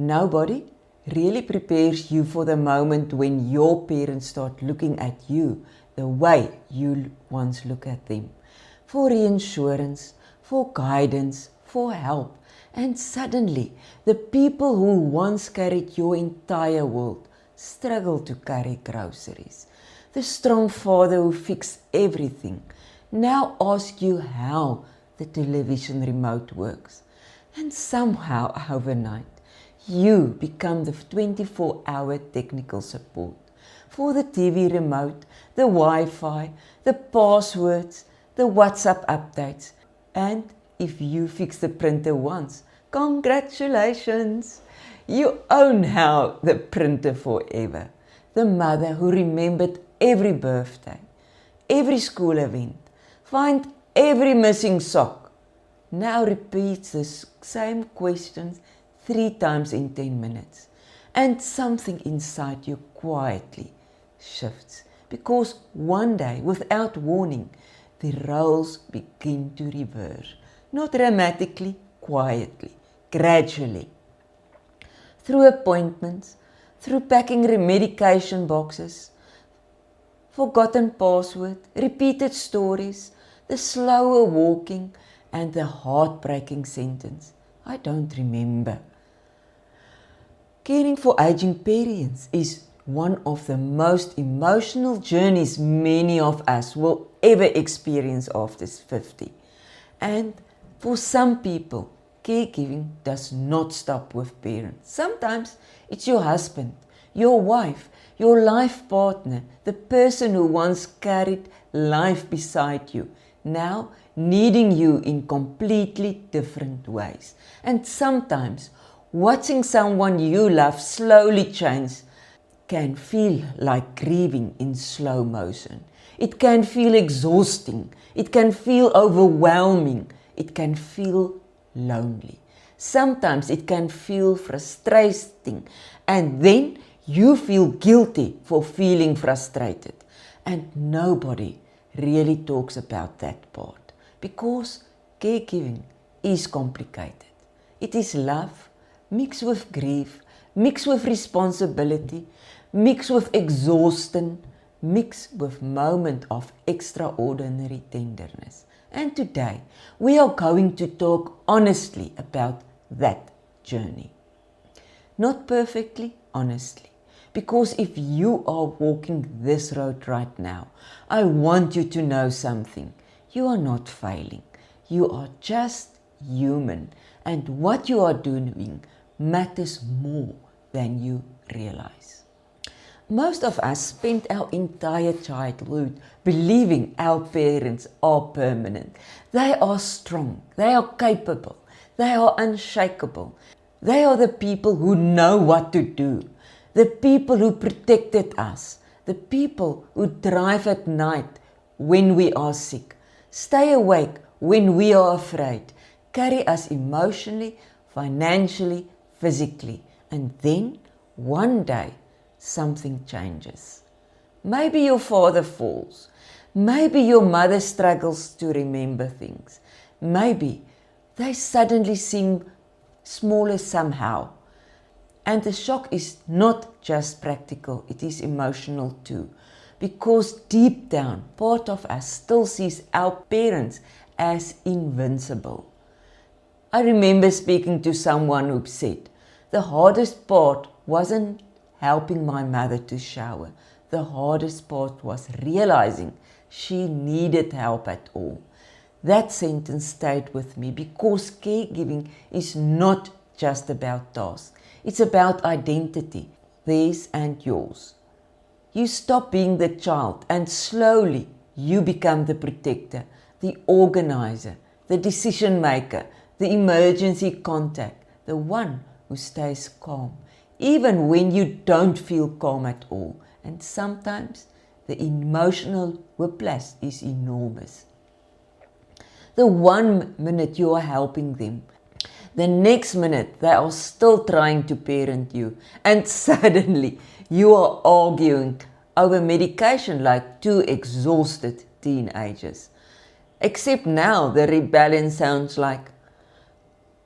Nobody really prepares you for the moment when your parents start looking at you the way you once look at them. For reassurance, for guidance, for help, and suddenly the people who once carried your entire world struggle to carry groceries. The strong father who fixed everything now asks you how the television remote works. And somehow overnight, you become the 24-hour technical support for the TV remote, the Wi-Fi, the passwords, the WhatsApp updates. And if you fix the printer once, congratulations! You own now the printer forever. The mother who remembered every birthday, every school event, find every missing sock, now repeats the same questions 3 times in 10 minutes. And something inside you quietly shifts, because one day, without warning, the roles begin to reverse. Not dramatically, quietly, gradually. Through appointments, through packing medication boxes, forgotten password, repeated stories, the slower walking, and the heartbreaking sentence, I don't remember. Caring for aging parents is one of the most emotional journeys many of us will ever experience after 50. And for some people, caregiving does not stop with parents. Sometimes it's your husband, your wife, your life partner, the person who once carried life beside you, now needing you in completely different ways. And sometimes watching someone you love slowly change can feel like grieving in slow motion. It can feel exhausting. It can feel overwhelming. It can feel lonely. Sometimes it can feel frustrating, and then you feel guilty for feeling frustrated. And nobody really talks about that part, because caregiving is complicated. It is love mixed with grief, mixed with responsibility, mixed with exhaustion, mixed with moment of extraordinary tenderness. And today we are going to talk honestly about that journey. Not perfectly, honestly. Because if you are walking this road right now, I want you to know something. You are not failing. You are just human. And what you are doing matters more than you realize. Most of us spent our entire childhood believing our parents are permanent. They are strong. They are capable. They are unshakable. They are the people who know what to do. The people who protected us. The people who drive at night when we are sick. Stay awake when we are afraid. Carry us emotionally, financially, physically. And then, one day, something changes. Maybe your father falls. Maybe your mother struggles to remember things. Maybe they suddenly seem smaller somehow. And the shock is not just practical, it is emotional too. Because deep down, part of us still sees our parents as invincible. I remember speaking to someone who said, the hardest part wasn't helping my mother to shower. The hardest part was realizing she needed help at all. That sentence stayed with me, because caregiving is not just about tasks. It's about identity, theirs and yours. You stop being the child, and slowly you become the protector, the organizer, the decision maker, the emergency contact, the one who stays calm, even when you don't feel calm at all. And sometimes the emotional whiplash is enormous. The 1 minute you are helping them, the next minute they are still trying to parent you, and suddenly you are arguing over medication like two exhausted teenagers. Except now the rebellion sounds like,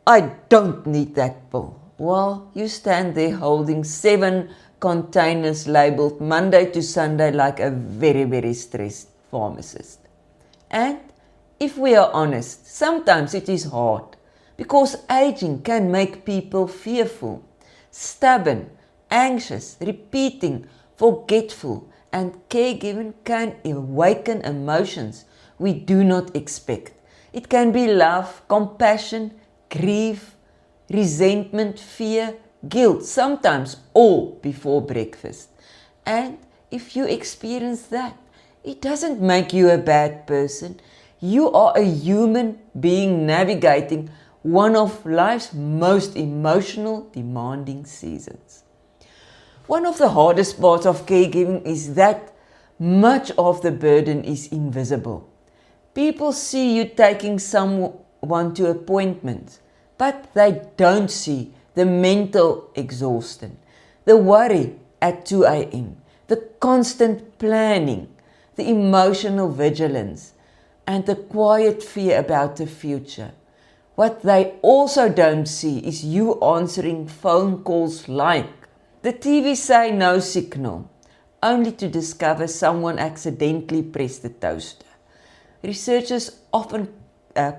I don't need that pill. while you stand there holding 7 containers labeled Monday to Sunday like a very, very stressed pharmacist. And if we are honest, sometimes it is hard because aging can make people fearful, stubborn, anxious, repeating, forgetful, and caregiving can awaken emotions we do not expect. It can be love, compassion, grief, resentment, fear, guilt, sometimes all before breakfast. And if you experience that, it doesn't make you a bad person. You are a human being navigating one of life's most emotional, demanding seasons. One of the hardest parts of caregiving is that much of the burden is invisible. People see you taking someone to appointments, but they don't see the mental exhaustion, the worry at 2 a.m., the constant planning, the emotional vigilance, and the quiet fear about the future. What they also don't see is you answering phone calls like, the TV say no signal, only to discover someone accidentally pressed the toaster. Researchers often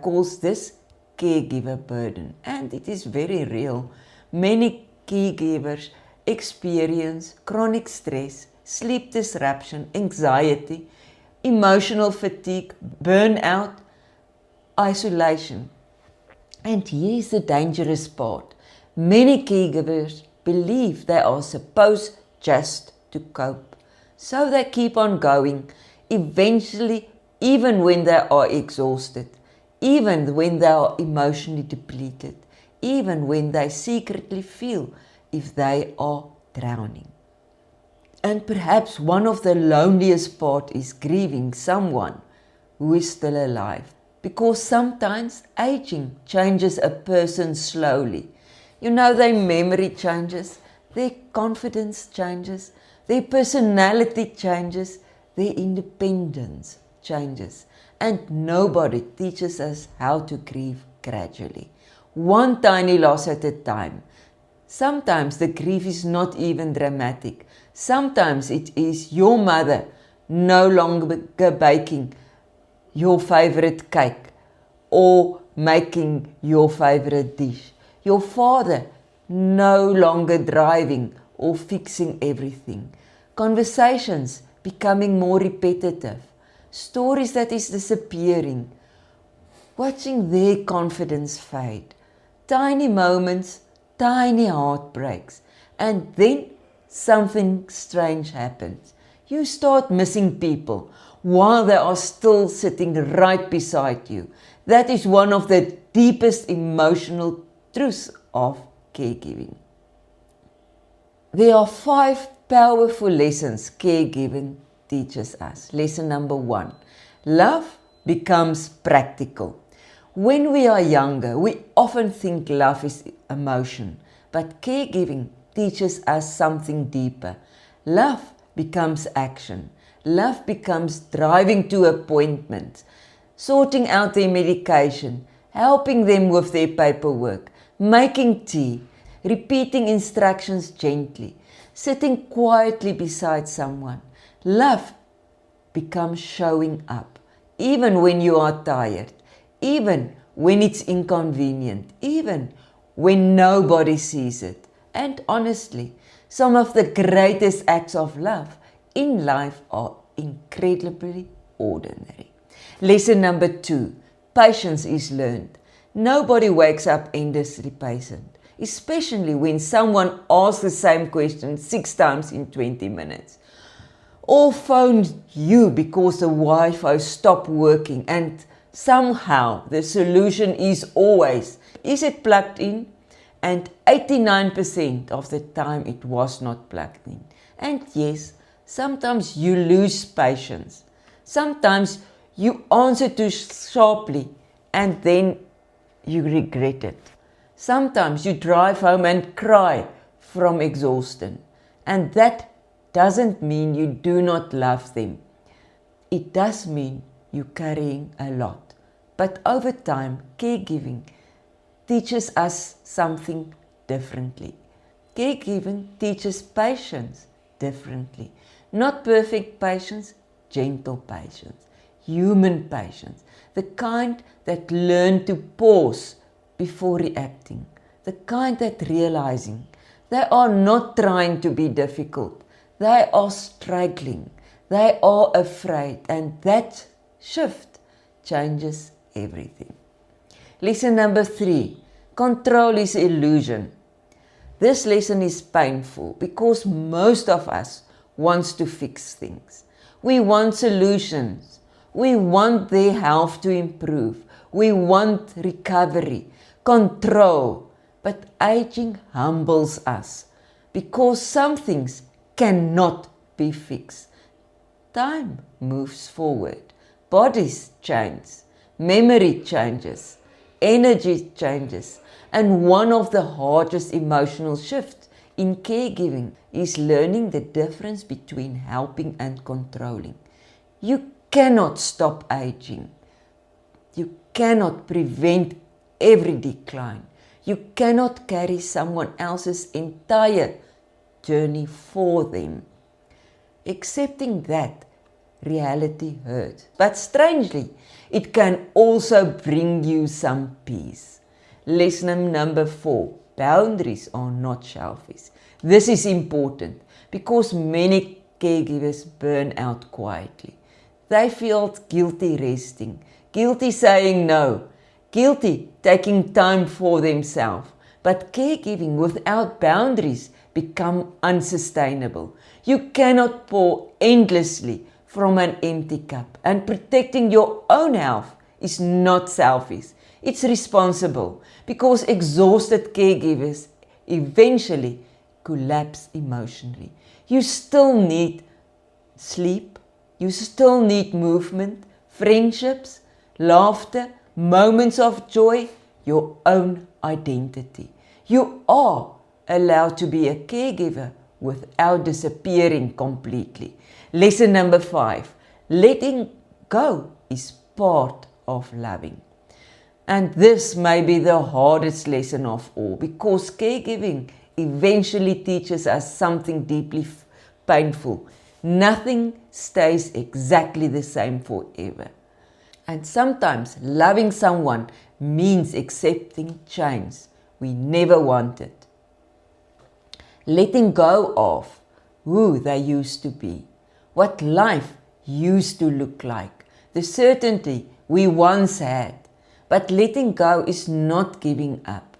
calls this caregiver burden, and it is very real. Many caregivers experience chronic stress, sleep disruption, anxiety, emotional fatigue, burnout, isolation. And here's the dangerous part. Many caregivers believe they are supposed just to cope. So they keep on going, eventually, even when they are exhausted, even when they are emotionally depleted, even when they secretly feel if they are drowning. And perhaps one of the loneliest part is grieving someone who is still alive. Because sometimes aging changes a person slowly. You know, their memory changes, their confidence changes, their personality changes, their independence changes. And nobody teaches us how to grieve gradually, one tiny loss at a time. Sometimes the grief is not even dramatic. Sometimes it is your mother no longer baking your favorite cake or making your favorite dish. Your father no longer driving or fixing everything. Conversations becoming more repetitive. Stories that is disappearing. Watching their confidence fade. Tiny moments, tiny heartbreaks. And then something strange happens. You start missing people while they are still sitting right beside you. That is one of the deepest emotional truths of caregiving. There are 5 powerful lessons caregiving teaches us. Lesson number 1, love becomes practical. When we are younger, we often think love is emotion, but caregiving teaches us something deeper. Love becomes action. Love becomes driving to appointments, sorting out their medication, helping them with their paperwork, making tea, repeating instructions gently, sitting quietly beside someone. Love becomes showing up, even when you are tired, even when it's inconvenient, even when nobody sees it. And honestly, some of the greatest acts of love in life are incredibly ordinary. Lesson number 2, patience is learned. Nobody wakes up endlessly patient, especially when someone asks the same question 6 times in 20 minutes. Or phones you because the Wi-Fi stopped working and somehow the solution is always, is it plugged in? And 89% of the time it was not plugged in. And yes, sometimes you lose patience. Sometimes you answer too sharply and then you regret it. Sometimes you drive home and cry from exhaustion. And that doesn't mean you do not love them. It does mean you're carrying a lot. But over time, caregiving teaches us something differently. Caregiving teaches patience differently. Not perfect patience, gentle patience, human patience, the kind that learn to pause before reacting, the kind that realizing they are not trying to be difficult, they are struggling, they are afraid, and that shift changes everything. Lesson number 3, control is illusion. This lesson is painful because most of us wants to fix things. We want solutions. We want their health to improve. We want recovery, control. But aging humbles us because some things cannot be fixed. Time moves forward. Bodies change. Memory changes. Energy changes. And one of the hardest emotional shifts in caregiving is learning the difference between helping and controlling. You cannot stop aging. You cannot prevent every decline. You cannot carry someone else's entire journey for them. Accepting that reality hurts. But strangely, it can also bring you some peace. Lesson number 4, boundaries are not selfish. This is important because many caregivers burn out quietly. They feel guilty resting, guilty saying no, guilty taking time for themselves. But caregiving without boundaries becomes unsustainable. You cannot pour endlessly from an empty cup, and protecting your own health is not selfish. It's responsible because exhausted caregivers eventually collapse emotionally. You still need sleep, you still need movement, friendships, laughter, moments of joy, your own identity. You are allowed to be a caregiver without disappearing completely. Lesson number 5, letting go is part of loving. And this may be the hardest lesson of all because caregiving eventually teaches us something deeply painful. Nothing stays exactly the same forever. And sometimes loving someone means accepting change we never wanted. Letting go of who they used to be, what life used to look like, the certainty we once had. But letting go is not giving up.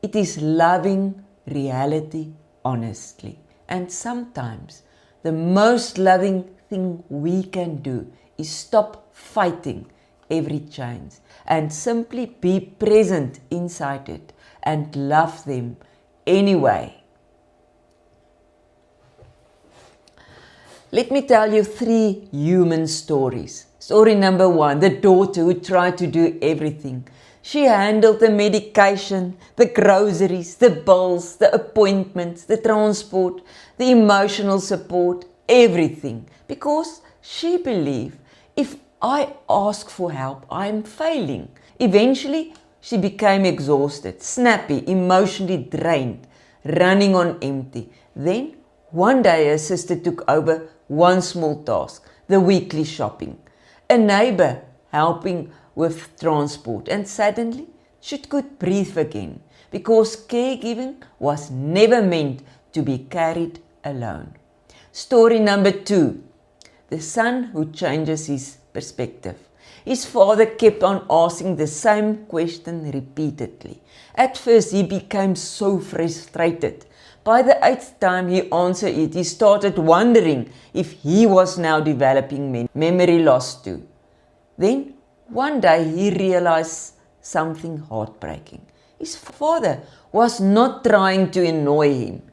It is loving reality honestly. And sometimes the most loving thing we can do is stop fighting every change and simply be present inside it and love them anyway. Let me tell you 3 human stories. Story number 1, the daughter who tried to do everything. She handled the medication, the groceries, the bills, the appointments, the transport, the emotional support, everything. Because she believed, if I ask for help, I am failing. Eventually, she became exhausted, snappy, emotionally drained, running on empty. Then, one day her sister took over one small task, the weekly shopping. A neighbor helping with transport, and suddenly she could breathe again because caregiving was never meant to be carried alone. Story number 2, the son who changes his perspective. His father kept on asking the same question repeatedly. At first he became so frustrated. By the 8th time he answered it, he started wondering if he was now developing memory loss too. Then, one day he realized something heartbreaking. His father was not trying to annoy him.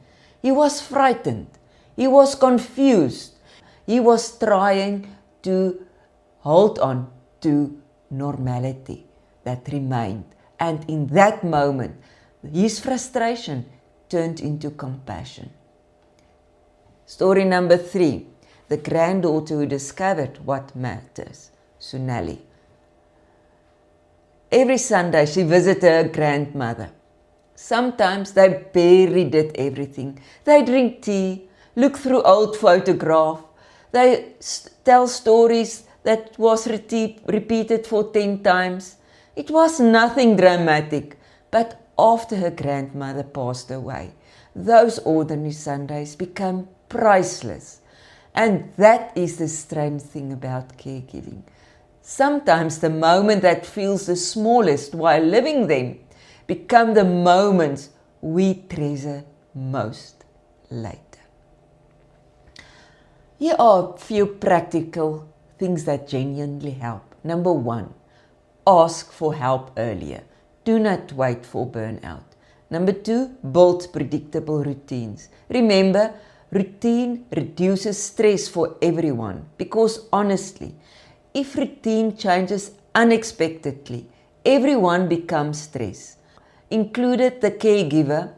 He was frightened. He was confused. He was trying to hold on to normality that remained. And in that moment, his frustration turned into compassion. Story number 3, the granddaughter who discovered what matters, Sunali. Every Sunday she visited her grandmother. Sometimes they barely did everything. They drink tea, look through old photographs, they tell stories that was repeated for 10 times. It was nothing dramatic, but after her grandmother passed away, those ordinary Sundays became priceless. And that is the strange thing about caregiving. Sometimes the moment that feels the smallest while living them become the moments we treasure most later. Here are a few practical things that genuinely help. Number 1, ask for help earlier. Do not wait for burnout. Number 2, build predictable routines. Remember, routine reduces stress for everyone because honestly, if routine changes unexpectedly, everyone becomes stressed, included the caregiver,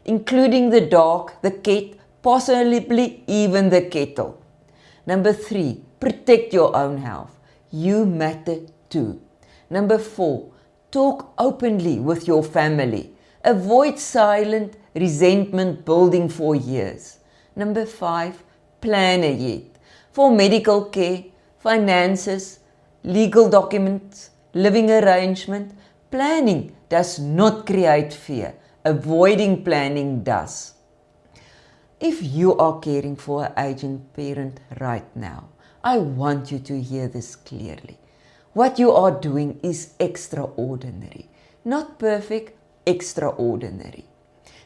including the dog, the cat, possibly even the kettle. Number 3, protect your own health. You matter too. Number 4, talk openly with your family. Avoid silent resentment building for years. Number 5, plan ahead for medical care, finances, legal documents, living arrangement. Planning does not create fear. Avoiding planning does. If you are caring for an aging parent right now, I want you to hear this clearly. What you are doing is extraordinary. Not perfect, extraordinary.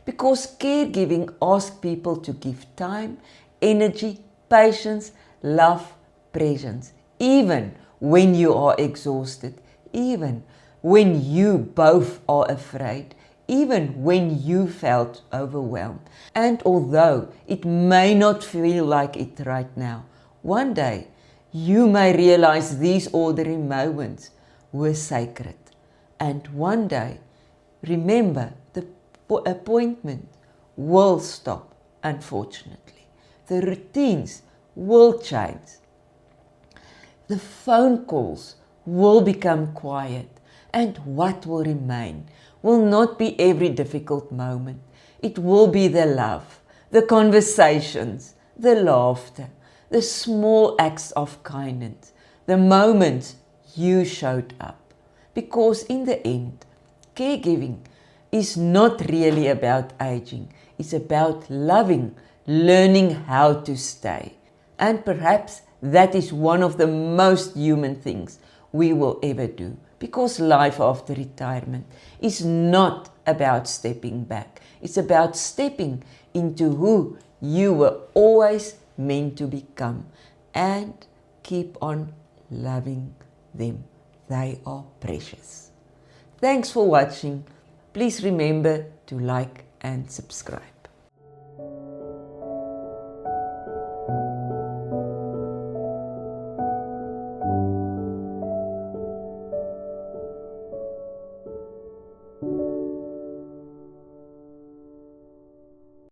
Because caregiving asks people to give time, energy, patience, love, presence, even when you are exhausted, even when you both are afraid, even when you felt overwhelmed. And although it may not feel like it right now, one day you may realize these ordinary moments were sacred. And one day, remember, the appointment will stop, unfortunately. The routines will change. The phone calls will become quiet. And what will remain will not be every difficult moment. It will be the love, the conversations, the laughter, the small acts of kindness, the moments you showed up. Because in the end, caregiving is not really about aging. It's about loving, learning how to stay. And perhaps that is one of the most human things we will ever do. Because life after retirement is not about stepping back. It's about stepping into who you were always meant to become and keep on loving them. They are precious. Thanks for watching. Please remember to like and subscribe.